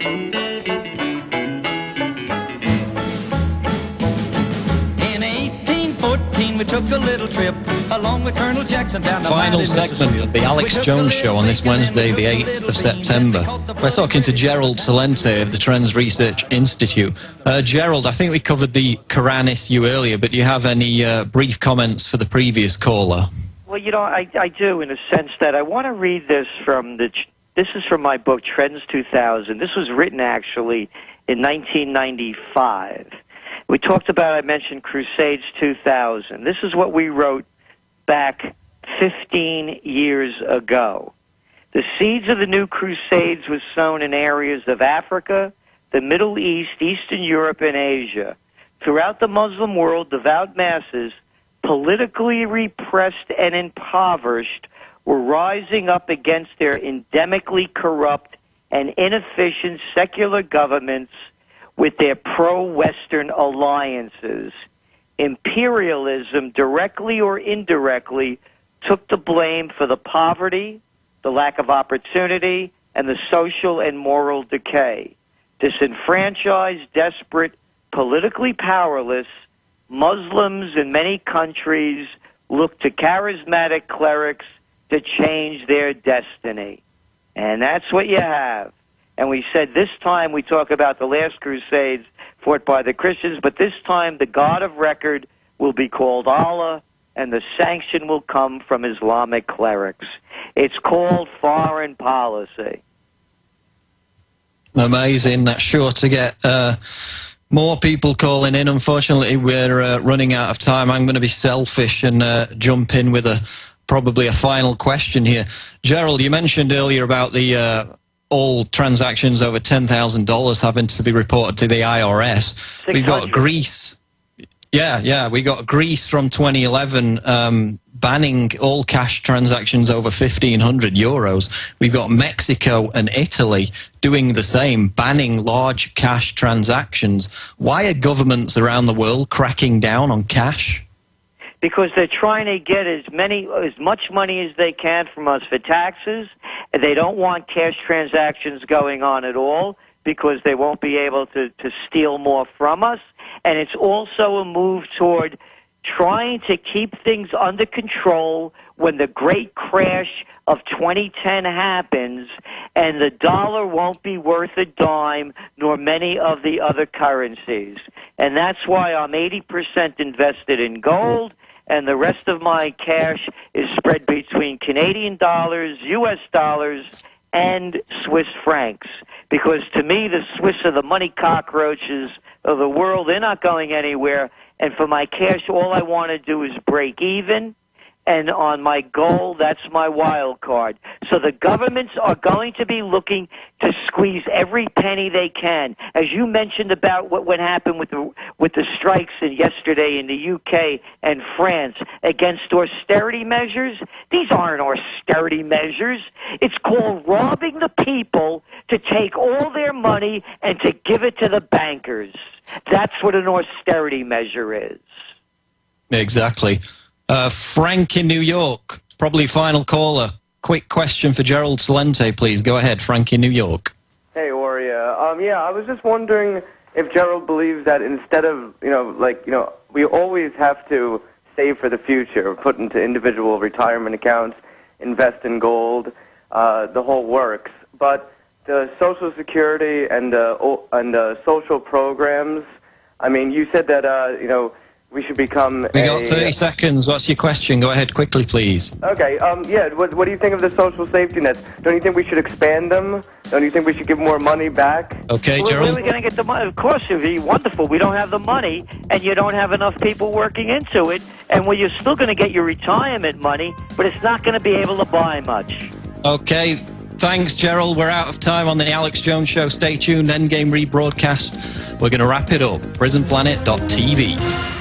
We took a little trip along with Colonel Jackson down the final segment of the Alex Jones Show on this Wednesday, the 8th of September. We're talking to Gerald Celente of the Trends Research Institute. Gerald, I think we covered the Quran issue earlier, but do you have any brief comments for the previous caller? Well, you know, I do, in a sense that I want to read this from this is from my book, Trends 2000. This was written, actually, in 1995. We talked about, I mentioned Crusades 2000. This is what we wrote back 15 years ago. The seeds of the new Crusades were sown in areas of Africa, the Middle East, Eastern Europe, and Asia. Throughout the Muslim world, devout masses, politically repressed and impoverished, were rising up against their endemically corrupt and inefficient secular governments with their pro-Western alliances. Imperialism, directly or indirectly, took the blame for the poverty, the lack of opportunity, and the social and moral decay. Disenfranchised, desperate, politically powerless, Muslims in many countries look to charismatic clerics to change their destiny. And that's what you have. And we said this time we talk about the last Crusades fought by the Christians, but this time the God of record will be called Allah, and the sanction will come from Islamic clerics. It's called foreign policy. Amazing. That's sure to get more people calling in. Unfortunately, we're running out of time. I'm going to be selfish and jump in with probably a final question here. Gerald, you mentioned earlier about the all transactions over $10,000 having to be reported to the IRS. We've got Greece. Yeah, we got Greece from 2011 banning all cash transactions over 1,500 euros. We've got Mexico and Italy doing the same, banning large cash transactions. Why are governments around the world cracking down on cash? Because they're trying to get as much money as they can from us for taxes. They don't want cash transactions going on at all because they won't be able to steal more from us. And it's also a move toward trying to keep things under control when the great crash of 2010 happens and the dollar won't be worth a dime nor many of the other currencies. And that's why I'm 80% invested in gold, and the rest of my cash is spread between Canadian dollars, U.S. dollars, and Swiss francs. Because to me, the Swiss are the money cockroaches of the world. They're not going anywhere. And for my cash, all I want to do is break even. And on my goal, that's my wild card. So the governments are going to be looking to squeeze every penny they can. As you mentioned about what happened with the strikes yesterday in the UK and France against austerity measures, these aren't austerity measures. It's called robbing the people to take all their money and to give it to the bankers. That's what an austerity measure is. Exactly. Frank in New York, probably final caller. Quick question for Gerald Celente, please. Go ahead, Frank in New York. Hey, Oria. Yeah, I was just wondering if Gerald believes that instead of, we always have to save for the future, put into individual retirement accounts, invest in gold, the whole works. But the Social Security and social programs, I mean, you said that, we should become We got 30 seconds. What's your question? Go ahead quickly, please. Okay, yeah, what do you think of the social safety nets? Don't you think we should expand them? Don't you think we should give more money back? Okay, well, Gerald. Where are we going to get the money? Of course, it would be wonderful. We don't have the money, and you don't have enough people working into it, and well, you're still going to get your retirement money, but it's not going to be able to buy much. Okay, thanks, Gerald. We're out of time on the Alex Jones Show. Stay tuned. Endgame rebroadcast. We're going to wrap it up. PrisonPlanet.tv.